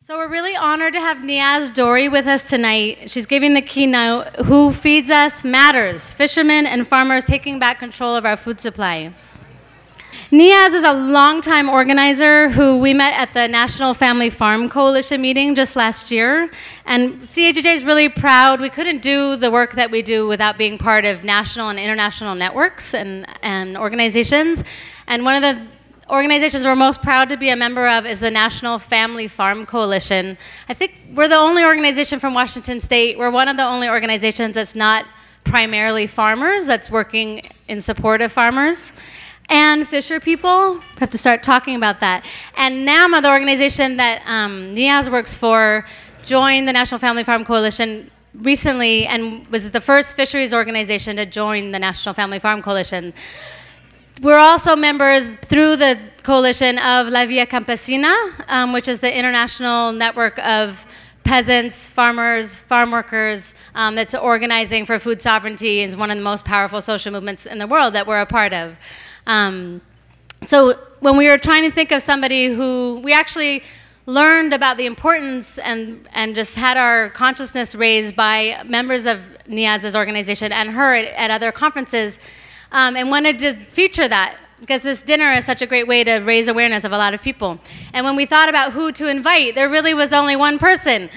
So we're really honored to have Niaz Dorry with us tonight. She's giving the keynote, Who Feeds Us Matters, Fishermen and Farmers Taking Back Control of Our Food Supply. Niaz is a longtime organizer who we met at the National Family Farm Coalition meeting just last year. And CAGJ is really proud. We couldn't do the work that we do without being part of national and international networks and organizations. And one of the organizations we're most proud to be a member of is the National Family Farm Coalition. I think we're the only organization from Washington State. We're one of the only organizations that's not primarily farmers, that's working in support of farmers and fisher people. We have to start talking about that. And NAMA, the organization that Niaz works for, joined the National Family Farm Coalition recently and was the first fisheries organization to join the National Family Farm Coalition. We're also members through the coalition of La Via Campesina, which is the international network of peasants, farmers, farm workers that's organizing for food sovereignty and is one of the most powerful social movements in the world that we're a part of. So when we were trying to think of somebody who we actually learned about the importance and just had our consciousness raised by members of Niaz's organization and her at other conferences, and wanted to feature that because this dinner is such a great way to raise awareness of a lot of people. And when we thought about who to invite, there really was only one person.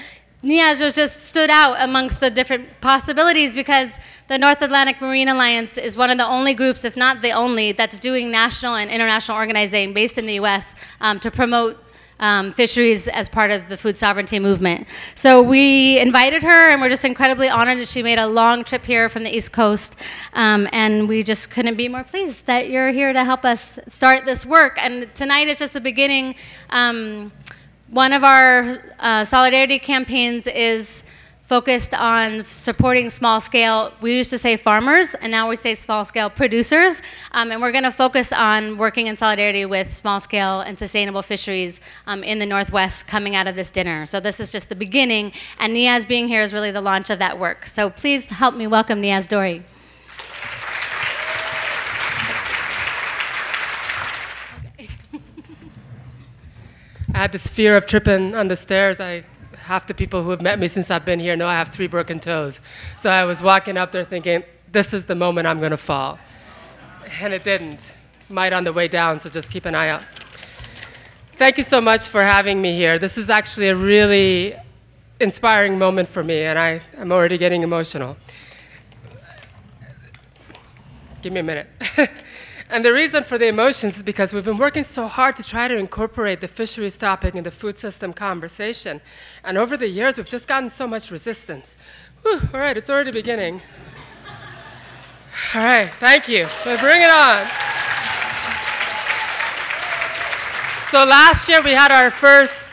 Niaz just stood out amongst the different possibilities because the North Atlantic Marine Alliance is one of the only groups, if not the only, that's doing national and international organizing based in the US to promote fisheries as part of the food sovereignty movement. So we invited her, and we're just incredibly honored that she made a long trip here from the East Coast, and we just couldn't be more pleased that you're here to help us start this work. And tonight is just the beginning. One of our solidarity campaigns is focused on supporting small-scale, we used to say farmers, and now we say small-scale producers, and we're going to focus on working in solidarity with small-scale and sustainable fisheries in the Northwest coming out of this dinner. So this is just the beginning, and Niaz being here is really the launch of that work. So please help me welcome Niaz Dorry. I had this fear of tripping on the stairs. Half the people who have met me since I've been here know I have 3 broken toes. So I was walking up there thinking, this is the moment I'm going to fall. And it didn't. Might on the way down, so just keep an eye out. Thank you so much for having me here. This is actually a really inspiring moment for me, and I'm already getting emotional. Give me a minute. And the reason for the emotions is because we've been working so hard to try to incorporate the fisheries topic in the food system conversation. And over the years, we've just gotten so much resistance. Whew, all right, it's already beginning. All right, thank you. Let's bring it on. So last year, we had our first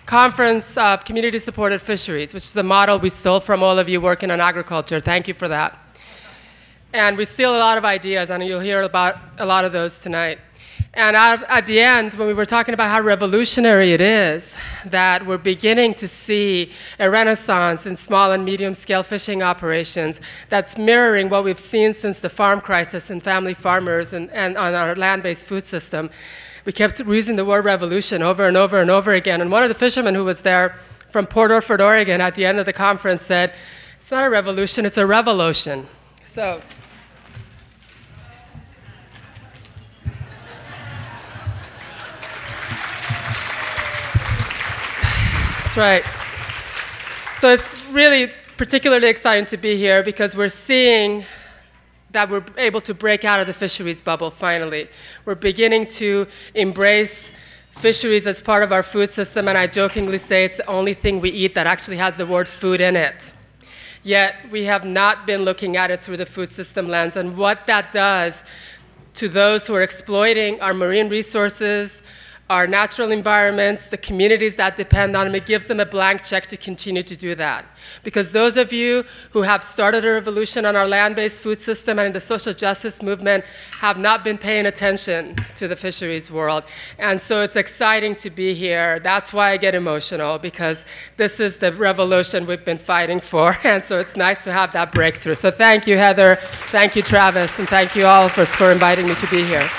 conference of community-supported fisheries, which is a model we stole from all of you working on agriculture. Thank you for that. And we steal a lot of ideas, and you'll hear about a lot of those tonight. And at the end, when we were talking about how revolutionary it is that we're beginning to see a renaissance in small and medium-scale fishing operations that's mirroring what we've seen since the farm crisis and family farmers and on our land-based food system, we kept using the word revolution over and over and over again. And one of the fishermen who was there from Port Orford, Oregon, at the end of the conference said, it's not a revolution, it's a revolution. So. That's right. So it's really particularly exciting to be here because we're seeing that we're able to break out of the fisheries bubble finally. We're beginning to embrace fisheries as part of our food system, and I jokingly say it's the only thing we eat that actually has the word food in it. Yet we have not been looking at it through the food system lens, and what that does to those who are exploiting our marine resources, our natural environments, the communities that depend on them, it gives them a blank check to continue to do that. Because those of you who have started a revolution on our land-based food system and in the social justice movement have not been paying attention to the fisheries world. And so it's exciting to be here. That's why I get emotional, because this is the revolution we've been fighting for. And so it's nice to have that breakthrough. So thank you, Heather. Thank you, Travis. And thank you all for inviting me to be here.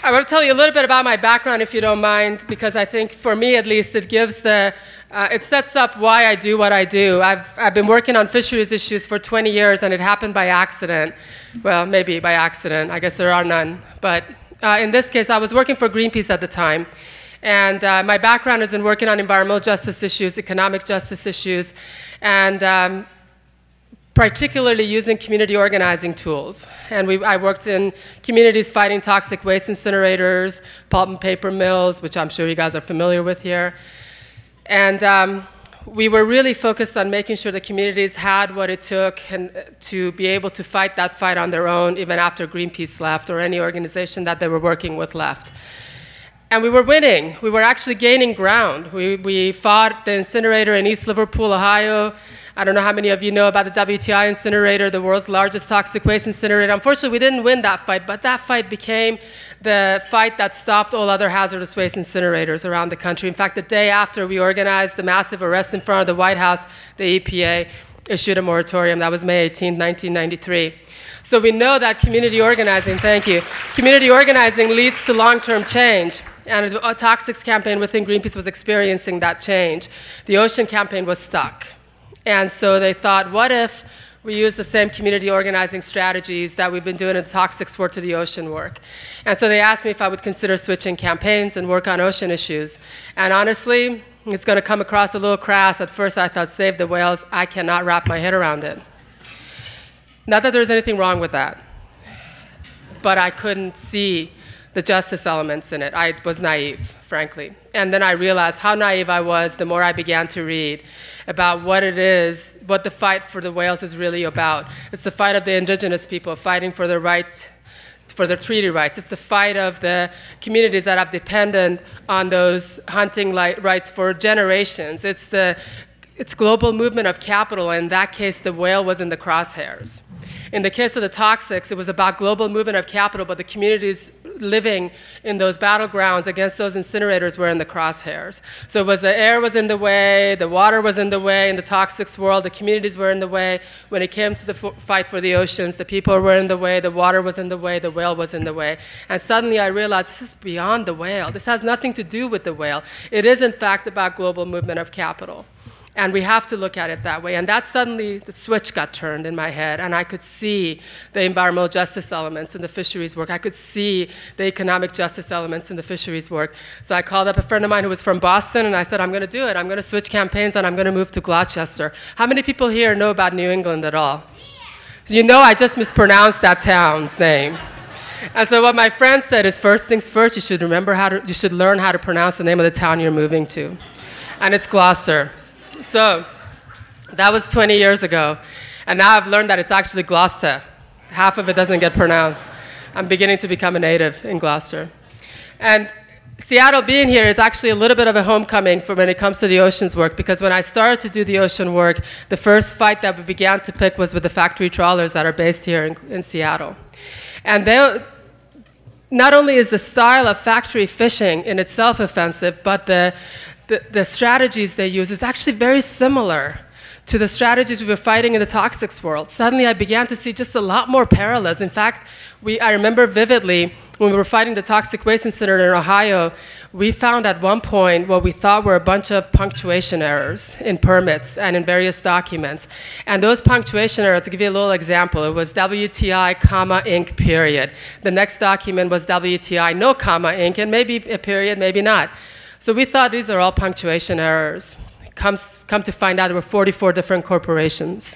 I want to tell you a little bit about my background, if you don't mind, because I think, for me at least, it gives it sets up why I do what I do. I've been working on fisheries issues for 20 years, and it happened by accident. Well, maybe by accident. I guess there are none. But in this case, I was working for Greenpeace at the time. And my background is in working on environmental justice issues, economic justice issues, and particularly using community organizing tools. And I worked in communities fighting toxic waste incinerators, pulp and paper mills, which I'm sure you guys are familiar with here. And we were really focused on making sure the communities had what it took to be able to fight that fight on their own, even after Greenpeace left or any organization that they were working with left. And we were winning. We were actually gaining ground. We fought the incinerator in East Liverpool, Ohio. I don't know how many of you know about the WTI incinerator, the world's largest toxic waste incinerator. Unfortunately, we didn't win that fight, but that fight became the fight that stopped all other hazardous waste incinerators around the country. In fact, the day after we organized the massive arrest in front of the White House, the EPA issued a moratorium. That was May 18, 1993. So we know that community organizing, thank you, community organizing leads to long-term change. And the toxics campaign within Greenpeace was experiencing that change. The ocean campaign was stuck. And so they thought, what if we use the same community organizing strategies that we've been doing in the toxics work to the ocean work? And so they asked me if I would consider switching campaigns and work on ocean issues. And honestly, it's going to come across a little crass. At first I thought, save the whales. I cannot wrap my head around it. Not that there's anything wrong with that, but I couldn't see the justice elements in it. I was naive, frankly. And then I realized how naive I was the more I began to read about what it is, what the fight for the whales is really about. It's the fight of the indigenous people fighting for their right, for their treaty rights. It's the fight of the communities that have depended on those hunting rights for generations. It's global movement of capital. In that case, the whale was in the crosshairs. In the case of the toxics, it was about global movement of capital, but the communities living in those battlegrounds against those incinerators were in the crosshairs. So it was the air was in the way, the water was in the way in the toxics world, the communities were in the way. When it came to the fight for the oceans, the people were in the way, the water was in the way, the whale was in the way. And suddenly I realized this is beyond the whale. This has nothing to do with the whale. It is, in fact, about global movement of capital. And we have to look at it that way. And that suddenly, the switch got turned in my head, and I could see the environmental justice elements in the fisheries work. I could see the economic justice elements in the fisheries work. So I called up a friend of mine who was from Boston, and I said, I'm going to do it. I'm going to switch campaigns, and I'm going to move to Gloucester. How many people here know about New England at all? You know I just mispronounced that town's name. And so what my friend said is, first things first, you should learn how to pronounce the name of the town you're moving to. And it's Gloucester. So that was 20 years ago. And now I've learned that it's actually Gloucester. Half of it doesn't get pronounced. I'm beginning to become a native in Gloucester. And Seattle being here is actually a little bit of a homecoming for when it comes to the oceans work, because when I started to do the ocean work, the first fight that we began to pick was with the factory trawlers that are based here in Seattle. And not only is the style of factory fishing in itself offensive, but the strategies they use is actually very similar to the strategies we were fighting in the toxics world. Suddenly I began to see just a lot more parallels. In fact, I remember vividly when we were fighting the toxic waste incinerator in Ohio, we found at one point what we thought were a bunch of punctuation errors in permits and in various documents. And those punctuation errors, to give you a little example, it was WTI, comma, Inc., period. The next document was WTI, no comma, Inc., and maybe a period, maybe not. So we thought these are all punctuation errors. Come to find out there were 44 different corporations.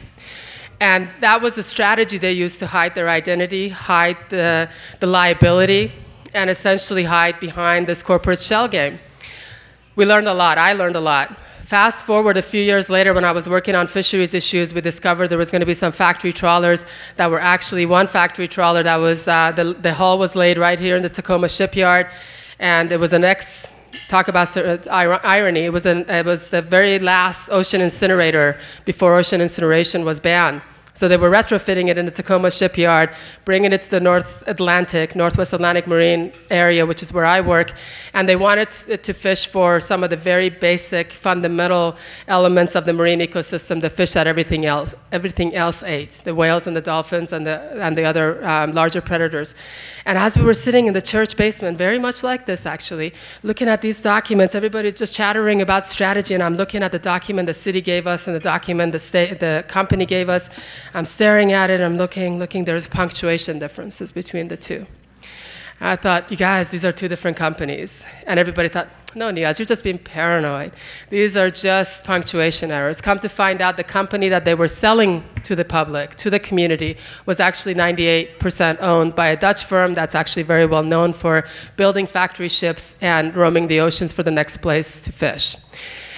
And that was the strategy they used to hide their identity, hide the liability, and essentially hide behind this corporate shell game. We learned a lot. I learned a lot. Fast forward a few years later, when I was working on fisheries issues, we discovered there was going to be some factory trawlers that were actually one factory trawler that was, the hull was laid right here in the Tacoma shipyard, and it was an talk about irony. It was the very last ocean incinerator before ocean incineration was banned. So they were retrofitting it in the Tacoma shipyard, bringing it to the Northwest Atlantic Marine area, which is where I work, and they wanted it to fish for some of the very basic, fundamental elements of the marine ecosystem, the fish that everything else ate, the whales and the dolphins and the other larger predators. And as we were sitting in the church basement, very much like this actually, looking at these documents, everybody's just chattering about strategy, and I'm looking at the document the city gave us and the document the company gave us. I'm staring at it, I'm looking, there's punctuation differences between the two. And I thought, you guys, these are two different companies. And everybody thought, no, Niaz, you're just being paranoid. These are just punctuation errors. Come to find out, the company that they were selling to the public, to the community, was actually 98% owned by a Dutch firm that's actually very well known for building factory ships and roaming the oceans for the next place to fish.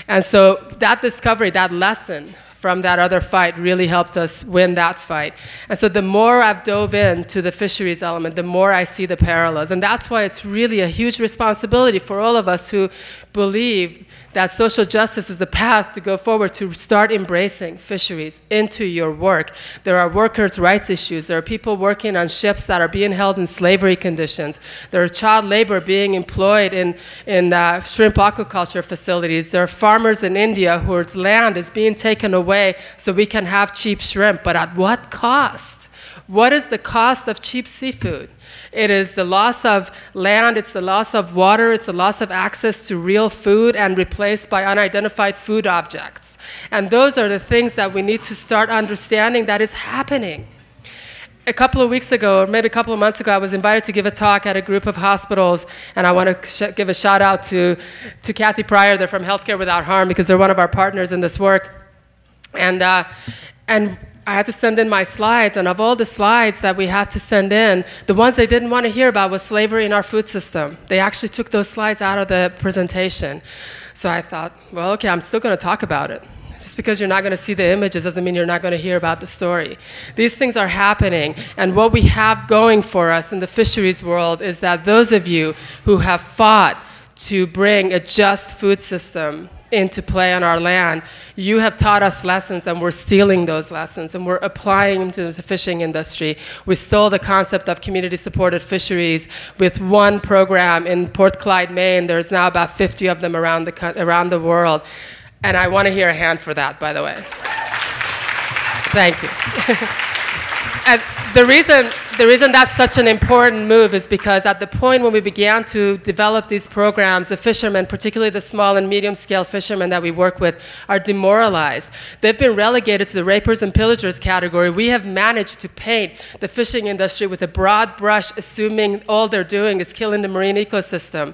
And so that discovery, that lesson from that other fight really helped us win that fight. And so the more I've dove into the fisheries element, the more I see the parallels. And that's why it's really a huge responsibility for all of us who believe that social justice is the path to go forward, to start embracing fisheries into your work. There are workers' rights issues. There are people working on ships that are being held in slavery conditions. There is child labor being employed in shrimp aquaculture facilities. There are farmers in India whose land is being taken away so we can have cheap shrimp, but at what cost? What is the cost of cheap seafood? It is the loss of land, it's the loss of water, it's the loss of access to real food, and replaced by unidentified food objects. And those are the things that we need to start understanding that is happening. A couple of weeks ago, or maybe a couple of months ago, I was invited to give a talk at a group of hospitals, and I want to give a shout out to Kathy Pryor. They're from Healthcare Without Harm, because they're one of our partners in this work. And I had to send in my slides, and of all the slides that we had to send in, the ones they didn't want to hear about was slavery in our food system. They actually took those slides out of the presentation. So I thought, well, okay, I'm still going to talk about it. Just because you're not going to see the images doesn't mean you're not going to hear about the story. These things are happening, and what we have going for us in the fisheries world is that those of you who have fought to bring a just food system into play on our land, you have taught us lessons, and we're stealing those lessons and we're applying them to the fishing industry. We stole the concept of community-supported fisheries with one program in Port Clyde, Maine. There's now about 50 of them around the world. And I want to hear a hand for that, by the way. Thank you. And the reason that's such an important move is because at the point when we began to develop these programs, the fishermen, particularly the small and medium-scale fishermen that we work with, are demoralized. They've been relegated to the rapers and pillagers category. We have managed to paint the fishing industry with a broad brush, assuming all they're doing is killing the marine ecosystem.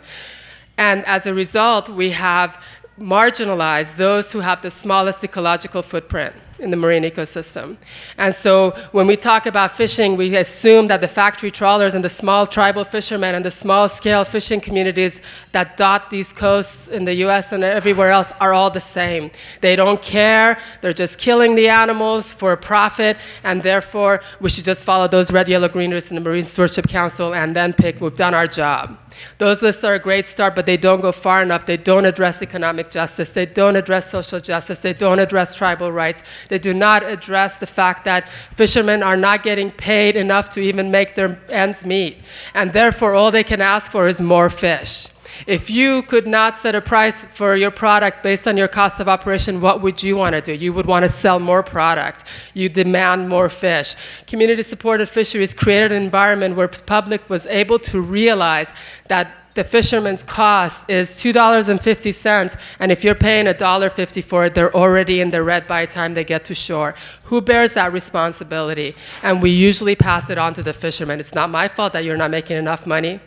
And as a result, we have marginalized those who have the smallest ecological footprint in the marine ecosystem. And so when we talk about fishing, we assume that the factory trawlers and the small tribal fishermen and the small-scale fishing communities that dot these coasts in the US and everywhere else are all the same. They don't care. They're just killing the animals for a profit, and therefore we should just follow those red, yellow, green lists in the Marine Stewardship Council and then pick, we've done our job. Those lists are a great start, but they don't go far enough. They don't address economic justice. They don't address social justice. They don't address tribal rights. They do not address the fact that fishermen are not getting paid enough to even make their ends meet. And therefore, all they can ask for is more fish. If you could not set a price for your product based on your cost of operation, what would you want to do? You would want to sell more product. You demand more fish. Community-supported fisheries created an environment where the public was able to realize that the fisherman's cost is $2.50, and if you're paying $1.50 for it, they're already in the red by the time they get to shore. Who bears that responsibility? And we usually pass it on to the fishermen. It's not my fault that you're not making enough money.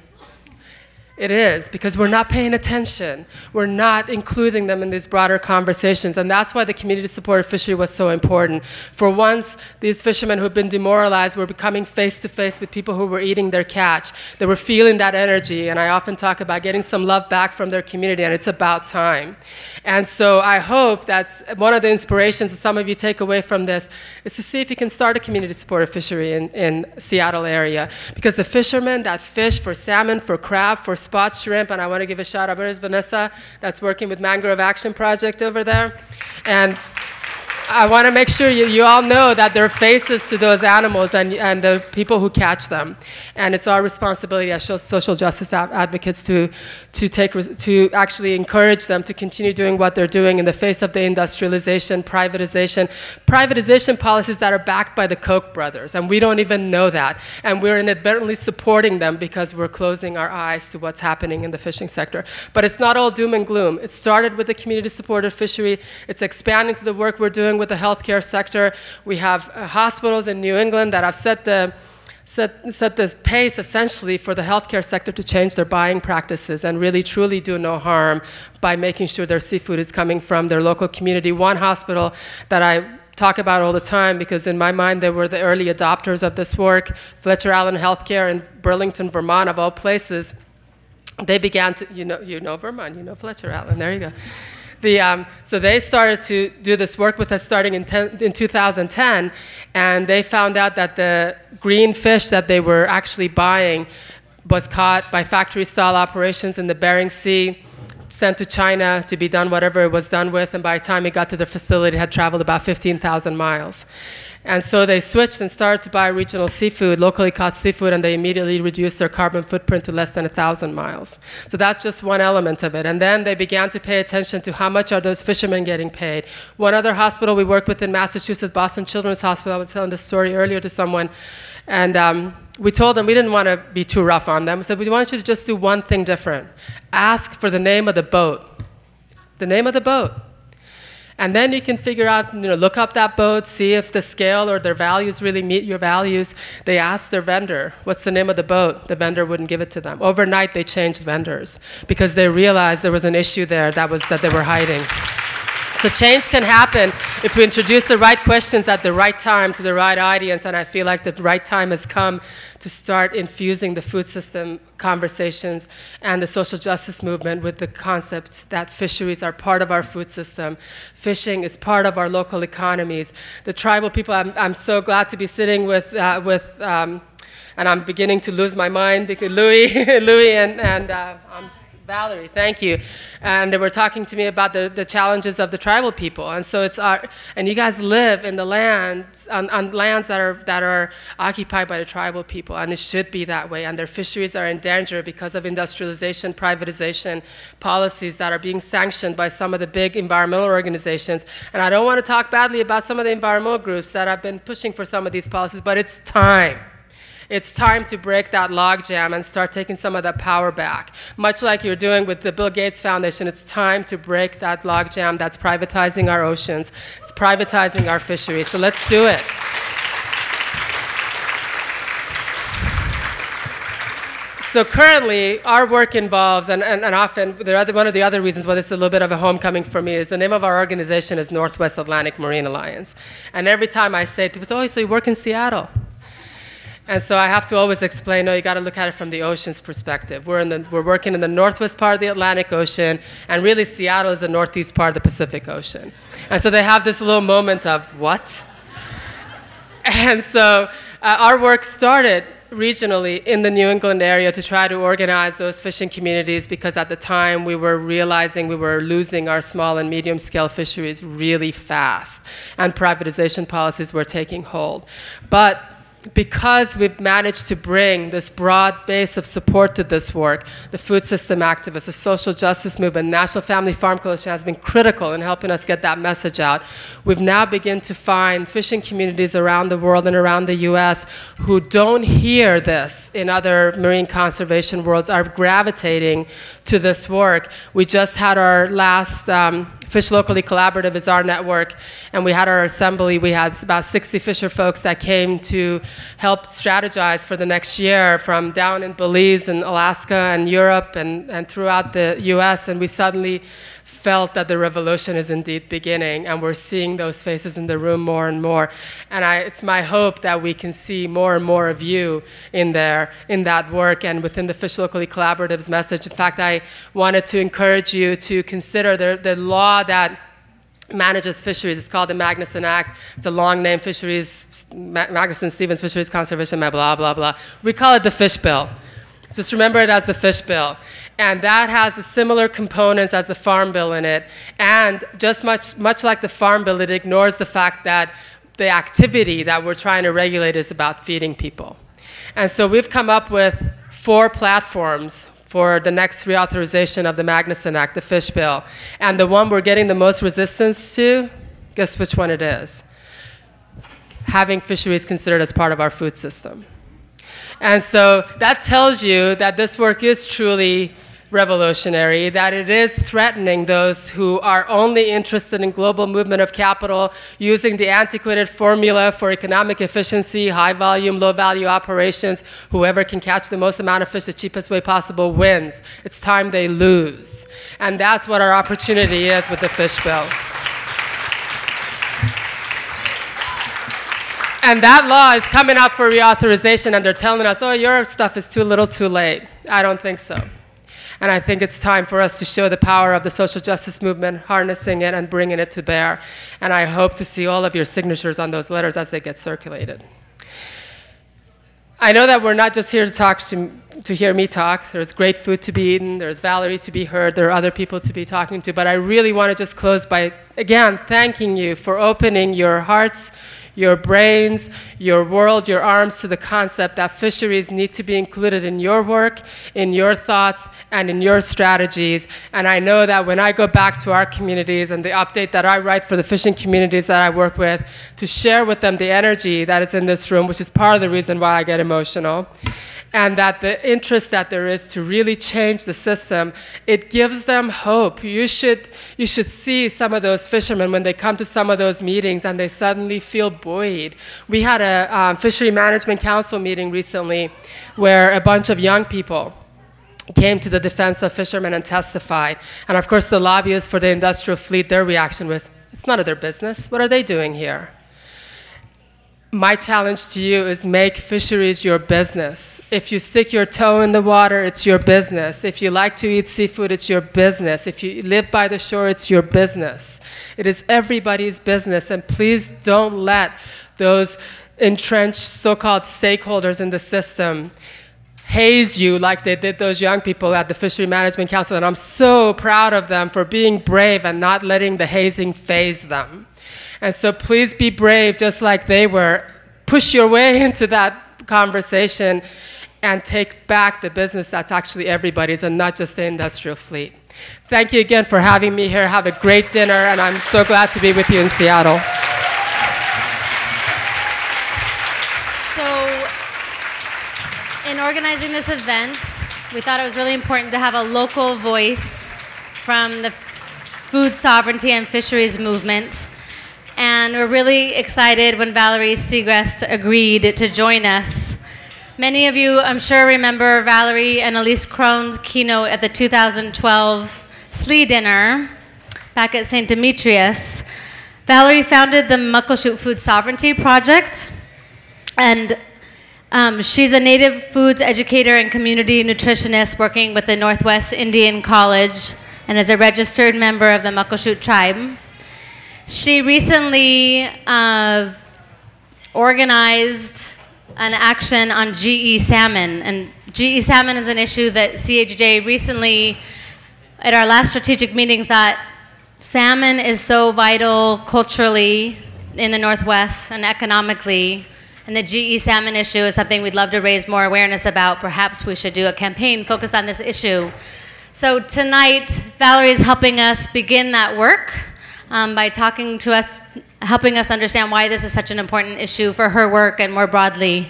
It is, because we're not paying attention. We're not including them in these broader conversations, and that's why the community-supported fishery was so important. For once, these fishermen who've been demoralized were becoming face-to-face with people who were eating their catch. They were feeling that energy, and I often talk about getting some love back from their community, and it's about time. And so I hope that's one of the inspirations that some of you take away from this is to see if you can start a community-supported fishery in Seattle area, because the fishermen that fish for salmon, for crab, for spot shrimp, and I want to give a shout out. Where's Vanessa? That's working with Mangrove Action Project over there. And I want to make sure you all know that there are faces to those animals and the people who catch them. And it's our responsibility as social justice advocates to actually encourage them to continue doing what they're doing in the face of the industrialization, privatization policies that are backed by the Koch brothers. And we don't even know that. And we're inadvertently supporting them because we're closing our eyes to what's happening in the fishing sector. But it's not all doom and gloom. It started with the community-supported fishery. It's expanding to the work we're doing with the healthcare sector. We have hospitals in New England that have set the pace essentially for the healthcare sector to change their buying practices and really truly do no harm by making sure their seafood is coming from their local community. One hospital that I talk about all the time, because in my mind they were the early adopters of this work, Fletcher Healthcare in Burlington, Vermont, of all places, they began to, you know Vermont, you know Fletcher Allen, there you go. So they started to do this work with us starting in 2010, and they found out that the green fish that they were actually buying was caught by factory-style operations in the Bering Sea, sent to China to be done whatever it was done with, and by the time it got to the facility, it had traveled about 15,000 miles. And so they switched and started to buy regional seafood, locally caught seafood, and they immediately reduced their carbon footprint to less than 1,000 miles. So that's just one element of it. And then they began to pay attention to how much are those fishermen getting paid. One other hospital we worked with in Massachusetts, Boston Children's Hospital, I was telling this story earlier to someone, and we told them we didn't want to be too rough on them. We said, we want you to just do one thing different. Ask for the name of the boat. The name of the boat. And then you can figure out, look up that boat, see if the scale or their values really meet your values. They asked their vendor, what's the name of the boat? The vendor wouldn't give it to them. Overnight, they changed vendors because they realized there was an issue there that they were hiding. So change can happen if we introduce the right questions at the right time to the right audience, and I feel like the right time has come to start infusing the food system conversations and the social justice movement with the concept that fisheries are part of our food system. Fishing is part of our local economies. The tribal people, I'm so glad to be sitting with and I'm beginning to lose my mind because Louis and Valerie, thank you. And they were talking to me about the challenges of the tribal people. And so and you guys live in the lands, on lands that are occupied by the tribal people, and it should be that way. And their fisheries are in danger because of industrialization, privatization policies that are being sanctioned by some of the big environmental organizations. And I don't want to talk badly about some of the environmental groups that have been pushing for some of these policies, but it's time. It's time to break that logjam and start taking some of that power back. Much like you're doing with the Bill Gates Foundation, it's time to break that logjam that's privatizing our oceans. It's privatizing our fisheries. So let's do it. So currently, our work involves, and often, one of the other reasons why this is a little bit of a homecoming for me is the name of our organization is Northwest Atlantic Marine Alliance. And every time I say it, people say, oh, so you work in Seattle. And so I have to always explain, no, you got to look at it from the ocean's perspective. We're working in the northwest part of the Atlantic Ocean, and really Seattle is the northeast part of the Pacific Ocean. And so they have this little moment of, what? And so our work started regionally in the New England area to try to organize those fishing communities, because at the time we were realizing we were losing our small and medium scale fisheries really fast, and privatization policies were taking hold. But because we've managed to bring this broad base of support to this work, the food system activists, the social justice movement, National Family Farm Coalition has been critical in helping us get that message out. We've now begun to find fishing communities around the world and around the US who don't hear this in other marine conservation worlds are gravitating to this work. We just had our last Fish Locally Collaborative is our network, and we had our assembly. We had about 60 fisher folks that came to help strategize for the next year from down in Belize and Alaska and Europe and throughout the US, and we suddenly felt that the revolution is indeed beginning, and we're seeing those faces in the room more and more. And it's my hope that we can see more and more of you in there, in that work, and within the Fish Locally Collaborative's message. In fact, I wanted to encourage you to consider the law that manages fisheries. It's called the Magnuson Act. It's a long name, Fisheries, Magnuson-Stevens Fisheries Conservation, blah, blah, blah. We call it the Fish Bill. Just remember it as the Fish Bill. And that has the similar components as the Farm Bill in it. And just much like the Farm Bill, it ignores the fact that the activity that we're trying to regulate is about feeding people. And so we've come up with 4 platforms for the next reauthorization of the Magnuson Act, the Fish Bill. And the one we're getting the most resistance to, guess which one it is? Having fisheries considered as part of our food system. And so that tells you that this work is truly revolutionary, that it is threatening those who are only interested in global movement of capital using the antiquated formula for economic efficiency, high volume, low value operations. Whoever can catch the most amount of fish the cheapest way possible wins. It's time they lose. And that's what our opportunity is with the Fish Bill. And that law is coming up for reauthorization, and they're telling us, oh, your stuff is too little too late. I don't think so. And I think it's time for us to show the power of the social justice movement, harnessing it and bringing it to bear. And I hope to see all of your signatures on those letters as they get circulated. I know that we're not just here to hear me talk. There's great food to be eaten. There's Valerie to be heard. There are other people to be talking to. But I really want to just close by, again, thanking you for opening your hearts, your brains, your world, your arms to the concept that fisheries need to be included in your work, in your thoughts, and in your strategies. And I know that when I go back to our communities and the update that I write for the fishing communities that I work with, to share with them the energy that is in this room, which is part of the reason why I get emotional, and that the interest that there is to really change the system, it gives them hope. You should see some of those fishermen when they come to some of those meetings and they suddenly feel buoyed. We had a Fishery Management Council meeting recently where a bunch of young people came to the defense of fishermen and testified. And of course the lobbyists for the industrial fleet, their reaction was, it's none of their business. What are they doing here? My challenge to you is make fisheries your business. If you stick your toe in the water, it's your business. If you like to eat seafood, it's your business. If you live by the shore, it's your business. It is everybody's business, and please don't let those entrenched so-called stakeholders in the system haze you like they did those young people at the Fishery Management Council. And I'm so proud of them for being brave and not letting the hazing faze them. And so please be brave just like they were. Push your way into that conversation and take back the business that's actually everybody's and not just the industrial fleet. Thank you again for having me here. Have a great dinner, and I'm so glad to be with you in Seattle. So, in organizing this event, we thought it was really important to have a local voice from the food sovereignty and fisheries movement. And we're really excited when Valerie Segrest agreed to join us. Many of you, I'm sure, remember Valerie and Elise Krohn's keynote at the 2012 SLEE dinner back at St. Demetrius. Valerie founded the Muckleshoot Food Sovereignty Project, and she's a native foods educator and community nutritionist working with the Northwest Indian College and is a registered member of the Muckleshoot tribe. She recently organized an action on GE salmon, and GE salmon is an issue that CAGJ recently, at our last strategic meeting, thought salmon is so vital culturally in the Northwest and economically, and the GE salmon issue is something we'd love to raise more awareness about. Perhaps we should do a campaign focused on this issue. So tonight, Valerie is helping us begin that work. By talking to us, helping us understand why this is such an important issue for her work and more broadly.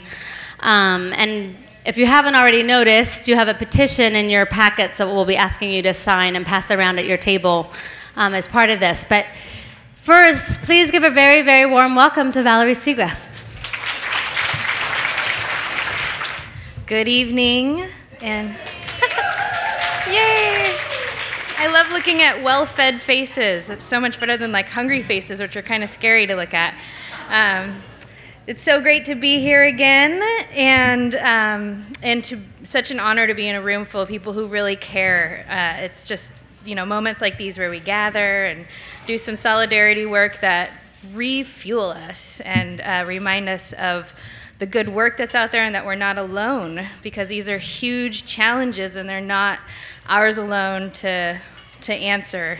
And if you haven't already noticed, you have a petition in your packets that we'll be asking you to sign and pass around at your table as part of this. But first, please give a very, very warm welcome to Valerie Segrest. Good evening, and yay! I love looking at well-fed faces. It's so much better than like hungry faces, which are kind of scary to look at. It's so great to be here again, and such an honor to be in a room full of people who really care. It's just, you know, moments like these where we gather and do some solidarity work that refuel us and remind us of the good work that's out there and that we're not alone, because these are huge challenges and they're not ours alone to answer.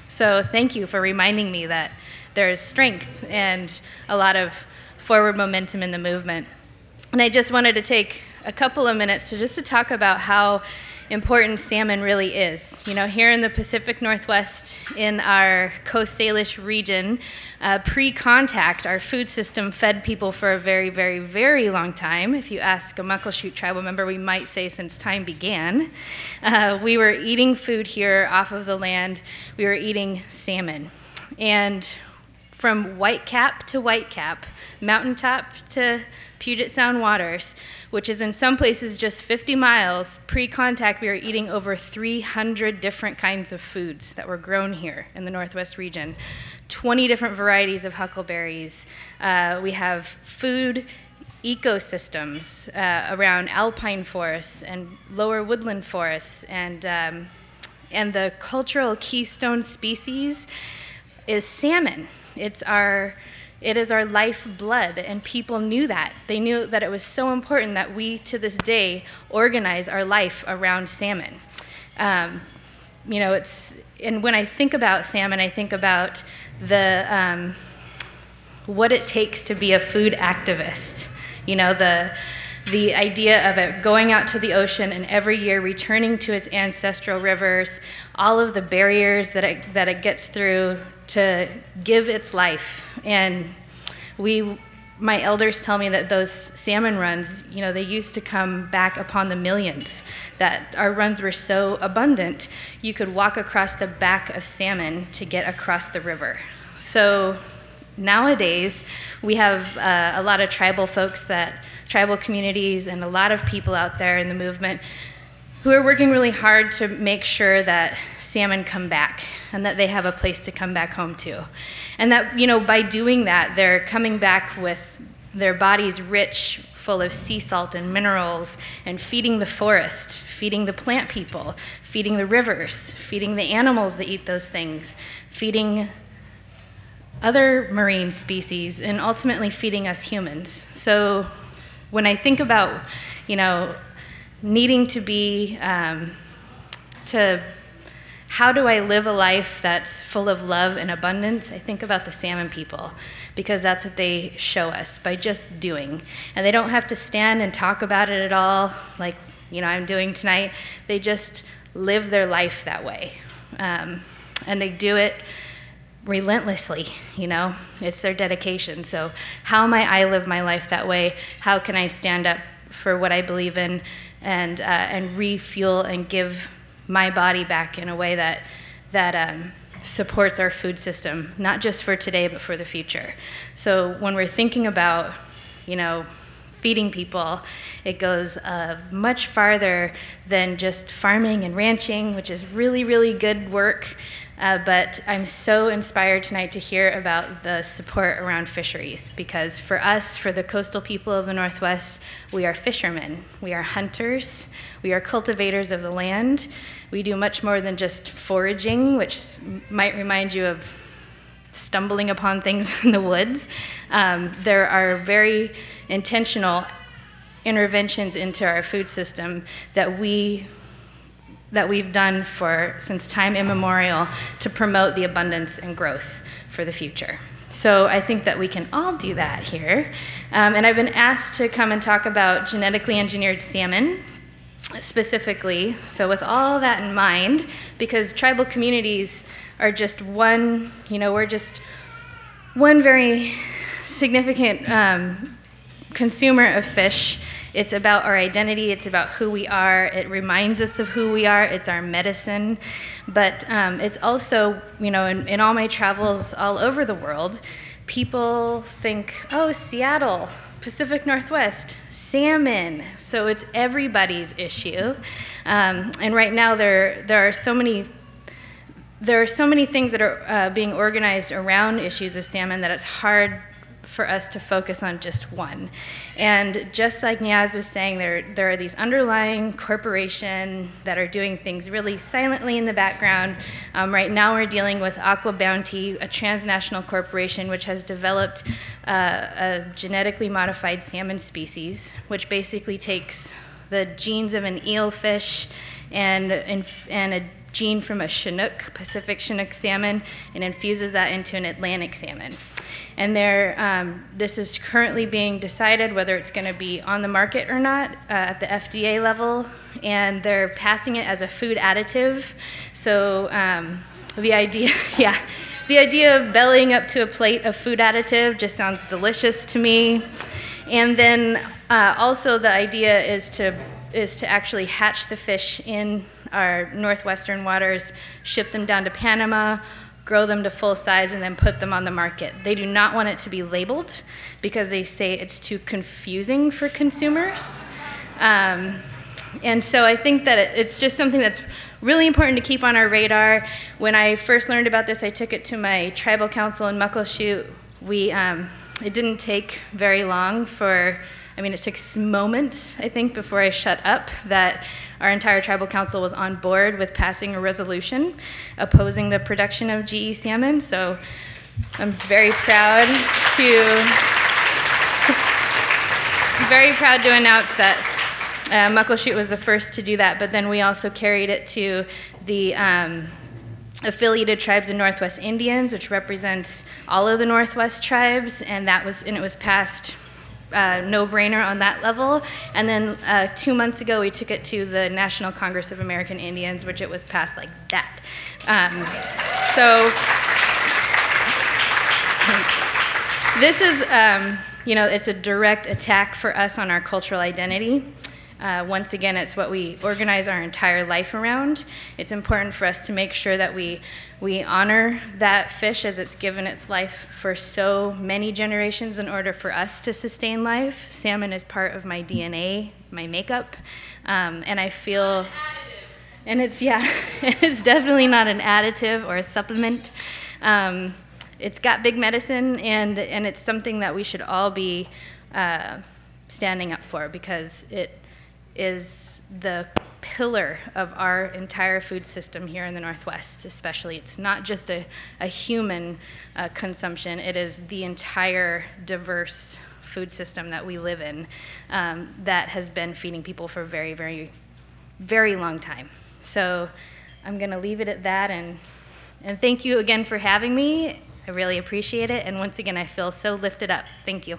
So thank you for reminding me that there's strength and a lot of forward momentum in the movement. And I just wanted to take a couple of minutes to talk about how important salmon really is. You know, here in the Pacific Northwest, in our Coast Salish region, pre-contact, our food system fed people for a very, very, very long time. If you ask a Muckleshoot tribal member, we might say since time began. We were eating food here off of the land. We were eating salmon. And from Whitecap to Whitecap, mountaintop to Puget Sound waters, which is in some places just 50 miles, pre-contact we were eating over 300 different kinds of foods that were grown here in the Northwest region. 20 different varieties of huckleberries. We have food ecosystems around alpine forests and lower woodland forests, and the cultural keystone species is salmon. It is our lifeblood, and people knew that. They knew that it was so important that we, to this day, organize our life around salmon. You know, and when I think about salmon, I think about what it takes to be a food activist. You know, the idea of it going out to the ocean and every year returning to its ancestral rivers, all of the barriers that it gets through to give its life. And my elders tell me that those salmon runs, you know, they used to come back upon the millions, that our runs were so abundant, you could walk across the back of salmon to get across the river. So nowadays, we have a lot of tribal folks, tribal communities, and a lot of people out there in the movement who are working really hard to make sure that salmon come back and that they have a place to come back home to. And that, you know, by doing that, they're coming back with their bodies rich, full of sea salt and minerals, and feeding the forest, feeding the plant people, feeding the rivers, feeding the animals that eat those things, feeding other marine species, and ultimately feeding us humans. So when I think about, you know, needing to be, how do I live a life that's full of love and abundance, I think about the salmon people, because that's what they show us by just doing. And they don't have to stand and talk about it at all, like, you know, I'm doing tonight. They just live their life that way. And they do it relentlessly, you know, it's their dedication. So how might I live my life that way? How can I stand up for what I believe in and refuel and give my body back in a way that supports our food system, not just for today, but for the future. So when we're thinking about, you know, feeding people, it goes much farther than just farming and ranching, which is really, really good work. But I'm so inspired tonight to hear about the support around fisheries, because for us, for the coastal people of the Northwest, we are fishermen, we are hunters, we are cultivators of the land. We do much more than just foraging, which might remind you of stumbling upon things in the woods. There are very intentional interventions into our food system that we've done since time immemorial to promote the abundance and growth for the future. So I think that we can all do that here. And I've been asked to come and talk about genetically engineered salmon specifically. So with all that in mind, because tribal communities are just one, you know, we're just one very significant consumer of fish. It's about our identity, it's about who we are, it reminds us of who we are, it's our medicine. But it's also, you know, in all my travels all over the world, people think, oh, Seattle, Pacific Northwest, salmon. So it's everybody's issue. And right now there are so many things that are being organized around issues of salmon that it's hard for us to focus on just one. And just like Niaz was saying, there are these underlying corporations that are doing things really silently in the background. Right now we're dealing with Aqua Bounty, a transnational corporation which has developed a genetically modified salmon species, which basically takes the genes of an eelfish and a gene from a Chinook, Pacific Chinook salmon, and infuses that into an Atlantic salmon. And this is currently being decided whether it's going to be on the market or not at the FDA level, and they're passing it as a food additive. So the idea, the idea of bellying up to a plate of food additive just sounds delicious to me. And then also the idea is to actually hatch the fish in our northwestern waters, ship them down to Panama, grow them to full size, and then put them on the market. They do not want it to be labeled because they say it's too confusing for consumers. And so I think that it's just something that's really important to keep on our radar. When I first learned about this, I took it to my tribal council in Muckleshoot. It didn't take very long it took moments, I think, before I shut up, that our entire tribal council was on board with passing a resolution opposing the production of GE salmon. So I'm very proud to announce that Muckleshoot was the first to do that, but then we also carried it to the affiliated tribes of Northwest Indians, which represents all of the Northwest tribes, and it was passed no-brainer on that level. And then 2 months ago, we took it to the National Congress of American Indians, which it was passed like that. This is, it's a direct attack for us on our cultural identity. Once again, it's what we organize our entire life around. It's important for us to make sure that we honor that fish as it's given its life for so many generations in order for us to sustain life. Salmon is part of my DNA, my makeup, and I feel, and it's definitely not an additive or a supplement. It's got big medicine, and it's something that we should all be standing up for, because it is the pillar of our entire food system here in the Northwest, especially. It's not just a human consumption, it is the entire diverse food system that we live in that has been feeding people for a very, very, very long time. So I'm going to leave it at that, and thank you again for having me. I really appreciate it, and once again, I feel so lifted up. Thank you.